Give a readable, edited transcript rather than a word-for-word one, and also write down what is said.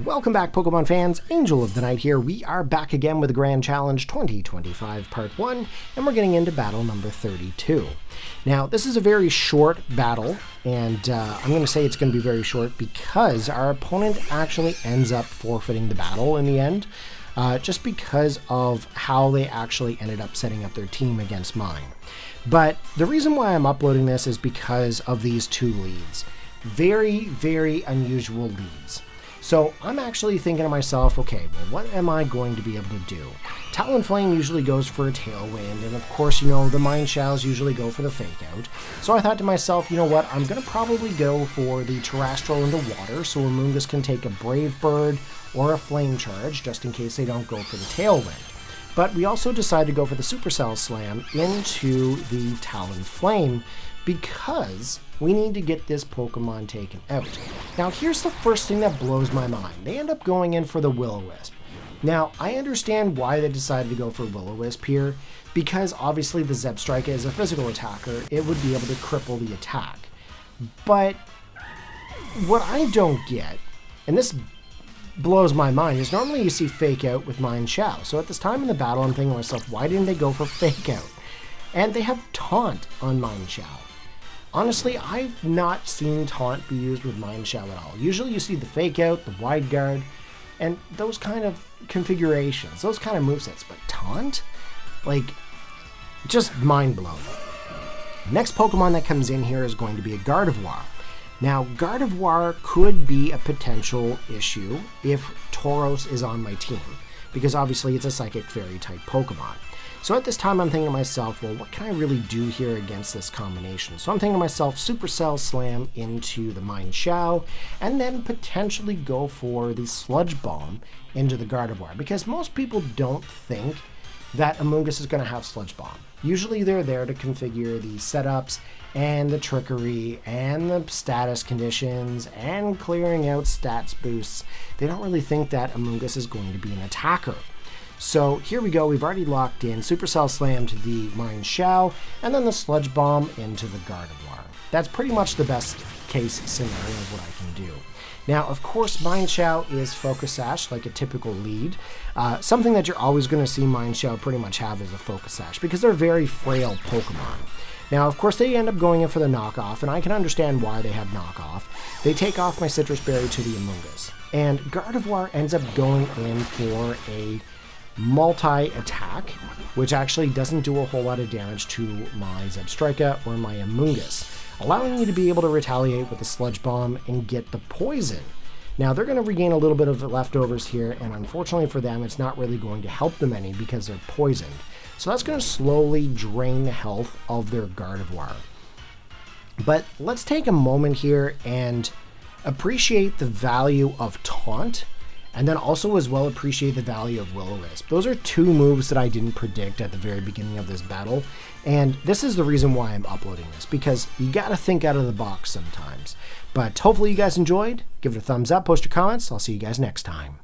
Welcome back, Pokemon fans. Angel of the Night here. We are back again with the Grand Challenge 2025 Part 1, and we're getting into battle number 32. Now, this is a very short battle, and I'm going to say it's going to be very short because our opponent actually ends up forfeiting the battle in the end, just because of how they actually ended up setting up their team against mine. But the reason why I'm uploading this is because of these two leads. Very, very unusual leads. So I'm actually thinking to myself, okay, well, what am I going to be able to do? Talonflame usually goes for a Tailwind, and of course, you know, the Mineshaos usually go for the Fake Out. So I thought to myself, you know what, I'm going to probably go for the Terrestrial into Water, so Amoonguss can take a Brave Bird or a Flame Charge, just in case they don't go for the Tailwind. But we also decided to go for the Supercell Slam into the Talonflame, because we need to get this Pokemon taken out. Now, here's the first thing that blows my mind. They end up going in for the Will-O-Wisp. Now, I understand why they decided to go for Will-O-Wisp here, because obviously the Zebstrika is a physical attacker. It would be able to cripple the attack. But what I don't get, and this blows my mind, is normally you see Fake Out with Mineshaow. So at this time in the battle, I'm thinking to myself, why didn't they go for Fake Out? And they have Taunt on Mineshaow. Honestly, I've not seen Taunt be used with Mineshaow at all. Usually you see the Fake Out, the Wide Guard, and those kind of configurations, those kind of movesets. But Taunt? Like, just mind-blowing. Next Pokemon that comes in here is going to be a Gardevoir. Now, Gardevoir could be a potential issue if Tauros is on my team, because obviously it's a Psychic Fairy type Pokemon. So at this time, I'm thinking to myself, well, what can I really do here against this combination? So I'm thinking to myself, Supercell Slam into the Mineshaow, and then potentially go for the Sludge Bomb into the Gardevoir, because most people don't think that Amoonguss is going to have Sludge Bomb. Usually they're there to configure the setups and the trickery and the status conditions and clearing out stats boosts. They don't really think that Amoonguss is going to be an attacker. So here we go, we've already locked in Supercell Slam to the Mineshaow, and then the Sludge Bomb into the Gardevoir. That's pretty much the best case scenario of what I can do. Now, of course, Mineshaow is Focus Sash, like a typical lead. Something that you're always going to see Mineshaow pretty much have is a Focus Sash, because they're very frail Pokemon. Now, of course, they end up going in for the knockoff, and I can understand why they have knockoff. They take off my Sitrus Berry to the Amoonguss, and Gardevoir ends up going in for a multi-attack, which actually doesn't do a whole lot of damage to my Zebstrika or my Amoonguss, allowing me to be able to retaliate with the Sludge Bomb and get the poison. Now, they're going to regain a little bit of leftovers here, and unfortunately for them, it's not really going to help them any because they're poisoned. So that's going to slowly drain the health of their Gardevoir. But let's take a moment here and appreciate the value of Taunt, and then also as well appreciate the value of Will-O-Wisp. Those are two moves that I didn't predict at the very beginning of this battle, and this is the reason why I'm uploading this, because you gotta think out of the box sometimes. But hopefully you guys enjoyed. Give it a thumbs up, post your comments. I'll see you guys next time.